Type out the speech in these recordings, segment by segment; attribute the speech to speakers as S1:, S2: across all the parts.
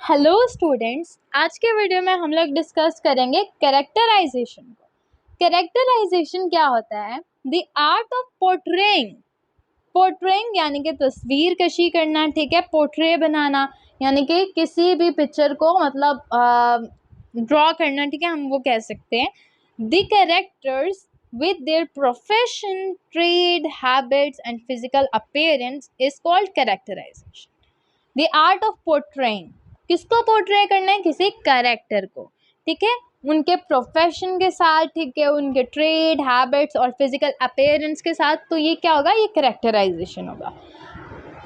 S1: Hello students, आज के video में हम लोग डिस्कस करेंगे कैरेक्टराइजेशन को। कैरेक्टराइजेशन क्या होता है? द आर्ट ऑफ पोर्ट्रेइंग यानी कि तस्वीर कशी करना, ठीक है। पोर्ट्रे बनाना यानी कि किसी भी पिक्चर को मतलब ड्रॉ करना, ठीक है, हम वो कह सकते हैं। The characters with their profession, trade, habits and physical appearance is called characterization. The art of portraying, किसको पोर्ट्रे करना है? किसी कैरेक्टर को, ठीक है, उनके प्रोफेशन के साथ, ठीक है, उनके ट्रेड, हैबिट्स और फिजिकल अपीयरेंस के साथ। तो ये क्या होगा? ये कैरेक्टराइजेशन होगा।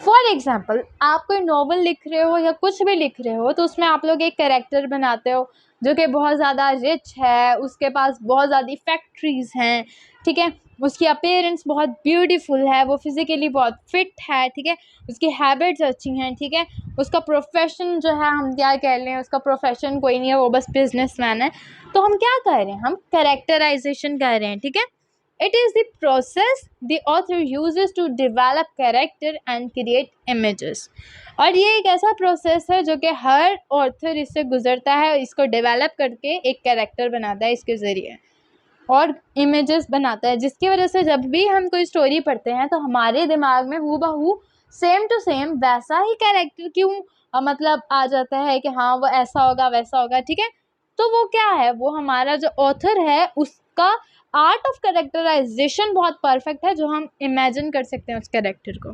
S1: फॉर एग्जाम्पल, आप कोई नॉवल लिख रहे हो या कुछ भी लिख रहे हो तो उसमें आप लोग एक कैरेक्टर बनाते हो जो कि बहुत ज़्यादा रिच है, उसके पास बहुत ज़्यादा फैक्ट्रीज हैं, ठीक है, उसकी अपीयरेंस बहुत ब्यूटीफुल है, वो फिज़िकली बहुत फिट है, ठीक है, उसकी हैबिट्स अच्छी हैं, ठीक है, उसका प्रोफेशन जो है, हम क्या कह लें, उसका प्रोफेशन कोई नहीं है, वो बस बिजनेसमैन है। तो हम क्या कर रहे हैं? हम कैरेक्टराइजेशन कर रहे हैं, ठीक है। It is the process the author uses to develop character and create images. और ये एक ऐसा प्रोसेस है जो कि हर ऑथर इससे गुजरता है, इसको डेवलप करके एक कैरेक्टर बनाता है इसके ज़रिए और इमेजेस बनाता है, जिसकी वजह से जब भी हम कोई स्टोरी पढ़ते हैं तो हमारे दिमाग में हूबहू सेम टू सेम वैसा ही कैरेक्टर क्यों मतलब आ जाता है कि हाँ वो ऐसा होगा वैसा होगा, ठीक है। तो वो क्या है? वो हमारा जो ऑथर है उसका आर्ट ऑफ कैरेक्टराइजेशन बहुत परफेक्ट है, जो हम इमेजिन कर सकते हैं उस कैरेक्टर को।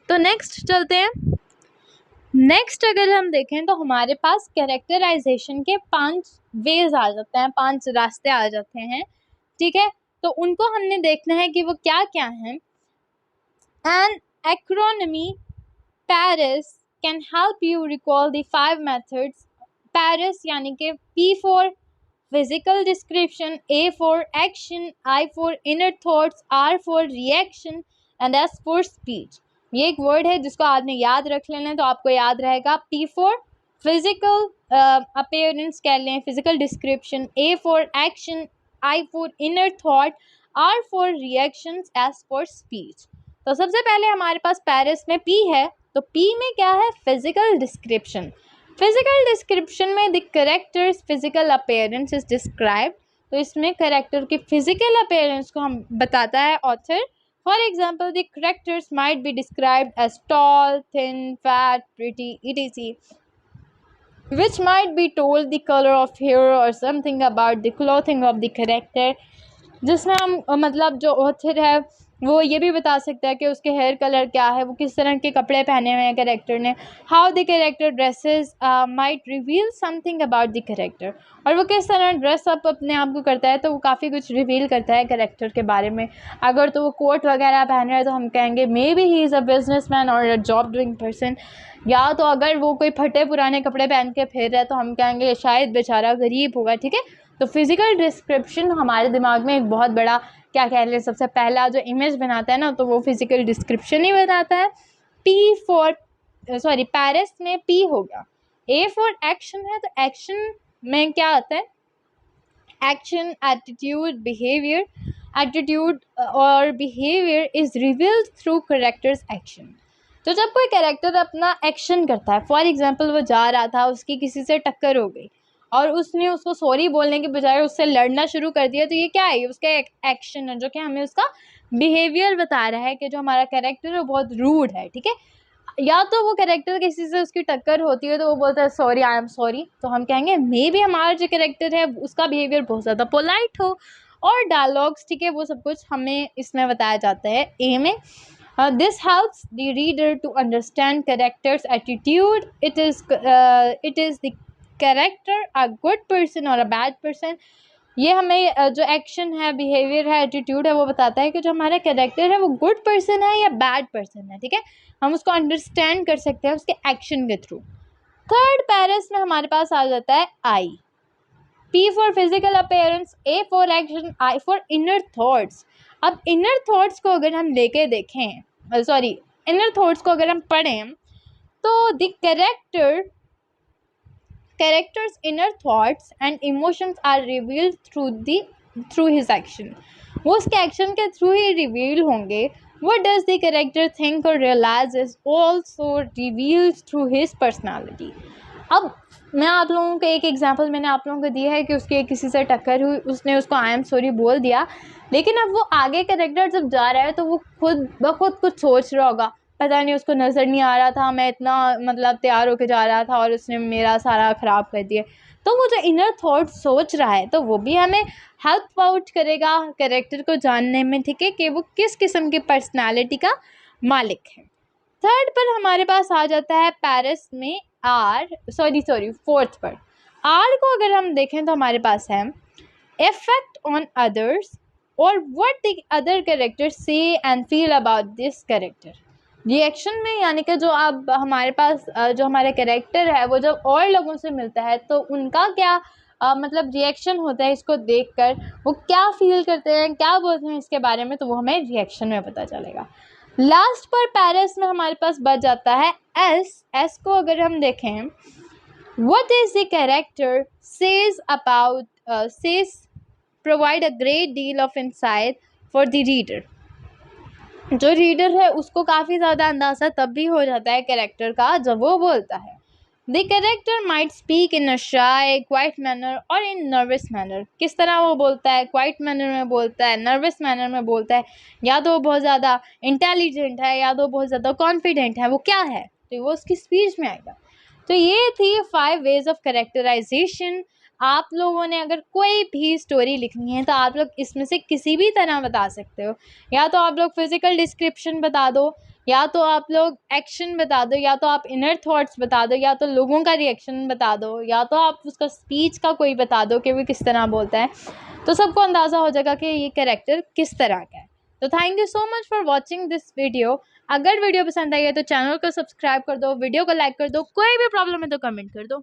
S1: तो नेक्स्ट चलते हैं। नेक्स्ट अगर हम देखें तो हमारे पास कैरेक्टराइजेशन के 5 वेज आ जाते हैं, 5 रास्ते आ जाते हैं, ठीक है। तो उनको हमने देखना है कि वो क्या क्या हैं। An acronym PARIS can help you recall the 5 methods. PARIS यानी कि P for physical description, A for action, I for inner thoughts, R for reaction and S for speech. ये एक वर्ड है जिसको आपने याद रख लेना है, तो आपको याद रहेगा P फॉर फिजिकल अपीयरेंस कह लें, physical description, A for action, I for inner thought, R for reactions, S for speech. तो सबसे पहले हमारे पास पैरिस में P है, तो P में क्या है? Physical description. फिजिकल डिस्क्रिप्शन में the characters physical appearance is described. तो इसमें करेक्टर की फिजिकल अपीयरेंस को हम बताता है author. For example, the characters might be described as tall, thin, fat, pretty, etc. which might be told the color of hair or something about the clothing of the character. जिसमें हम मतलब जो author है वो ये भी बता सकता है कि उसके हेयर कलर क्या है, वो किस तरह के कपड़े पहने हुए हैं कैरेक्टर ने। How the character dresses might reveal something about the character. और वो किस तरह ड्रेस अप अपने आप को करता है, तो वो काफ़ी कुछ रिवील करता है कैरेक्टर के बारे में। अगर तो वो कोट वगैरह पहन रहा है तो हम कहेंगे may be he is a businessman और अ जॉब डूइंग पर्सन। या तो अगर वो कोई फटे पुराने कपड़े पहन के फिर रहा है तो हम कहेंगे शायद बेचारा गरीब होगा, ठीक है। तो फिजिकल डिस्क्रिप्शन हमारे दिमाग में एक बहुत बड़ा क्या कह रहे हैं, सबसे पहला जो इमेज बनाता है ना, तो वो फिजिकल डिस्क्रिप्शन ही बताता है। पैरिस में P होगा। A फॉर एक्शन है, तो एक्शन में क्या आता है? Action, attitude, behaviour. एटीट्यूड और behaviour is revealed through characters action. तो जब कोई कैरेक्टर अपना एक्शन करता है, फॉर एग्जाम्पल वो जा रहा था, उसकी किसी से टक्कर हो गई और उसने उसको सॉरी बोलने के बजाय उससे लड़ना शुरू कर दिया, तो ये क्या है? उसका एक एक्शन है जो कि हमें उसका बिहेवियर बता रहा है कि जो हमारा कैरेक्टर है वो बहुत रूड है, ठीक है। या तो वो कैरेक्टर किसी से उसकी टक्कर होती है तो वो बोलता है सॉरी, आई एम सॉरी, तो हम कहेंगे मे बी हमारा जो कैरेक्टर है उसका बिहेवियर बहुत ज़्यादा पोलाइट हो। और डायलॉग्स, ठीक है, वो सब कुछ हमें इसमें बताया जाता है ए में। This helps the reader to understand character's attitude. It is the character a good person or a bad person. ये हमें जो एक्शन है, बिहेवियर है, एटीट्यूड है, वो बताता है कि जो हमारा कैरेक्टर है वो गुड पर्सन है या बैड पर्सन है, ठीक है। हम उसको अंडरस्टैंड कर सकते हैं उसके एक्शन के थ्रू। थर्ड पैरिस में हमारे पास आ जाता है I। P for physical appearance, A for action, I for inner thoughts. अब इनर थॉट्स को अगर हम लेके देखें, इनर थॉट्स को अगर हम पढ़ें तो the character's inner thoughts and emotions are revealed through his action. वो उसके एक्शन के थ्रू ही रिवील होंगे। What does the character think or realize is also revealed through his personality. अब मैं आप लोगों को एक एग्जांपल मैंने आप लोगों को दिया है कि उसके किसी से टक्कर हुई, उसने उसको आई एम सॉरी बोल दिया, लेकिन अब वो आगे कैरेक्टर जब जा रहा है तो वो खुद ब खुद कुछ सोच रहा होगा, पता नहीं उसको नज़र नहीं आ रहा था, मैं इतना मतलब तैयार होके जा रहा था और उसने मेरा सारा ख़राब कर दिया। तो वो जो इनर थॉट सोच रहा है, तो वो भी हमें हेल्प आउट करेगा कैरेक्टर को जानने में, ठीक है, कि वो किस किस्म की पर्सनैलिटी का मालिक है। थर्ड पर हमारे पास आ जाता है पेरिस में फोर्थ पर आर को अगर हम देखें तो हमारे पास है इफेक्ट ऑन अदर्स और व्हाट द अदर कैरेक्टर से and feel about this character. Reaction में यानी कि जो अब हमारे पास जो हमारा कैरेक्टर है वो जब और लोगों से मिलता है तो उनका क्या मतलब रिएक्शन होता है, इसको देखकर वो क्या फील करते हैं, क्या बोलते हैं इसके बारे में, तो वो हमें रिएक्शन में पता चलेगा। लास्ट पर पेरिस में हमारे पास बच जाता है एस को अगर हम देखें, what is the character says about says provide a great deal of insight for the reader. जो रीडर है उसको काफ़ी ज़्यादा अंदाज़ा तब भी हो जाता है कैरेक्टर का जब वो बोलता है। The character might speak in a shy quite manner और इन नर्वस मैनर। किस तरह वो बोलता है, क्वाइट मैनर में बोलता है, नर्वस मैनर में बोलता है, या तो वो बहुत ज़्यादा इंटेलिजेंट है या तो बहुत ज़्यादा कॉन्फिडेंट है, वो क्या है, तो वो उसकी स्पीच में आएगा। तो ये थी 5 वेज ऑफ कैरेक्टराइजेशन। आप लोगों ने अगर कोई भी स्टोरी लिखनी है तो आप लोग इसमें से किसी भी तरह बता सकते हो, या तो आप लोग फिज़िकल डिस्क्रिप्शन बता दो, या तो आप लोग एक्शन बता दो, या तो आप इनर थॉट्स बता दो, या तो लोगों का रिएक्शन बता दो, या तो आप उसका स्पीच का कोई बता दो कि वो किस तरह बोलता है, तो सबको अंदाज़ा हो जाएगा कि ये कैरेक्टर किस तरह का है। तो thank you so much for watching this video. अगर वीडियो पसंद आई है तो चैनल को सब्सक्राइब कर दो, वीडियो को लाइक कर दो, कोई भी प्रॉब्लम है तो कमेंट कर दो।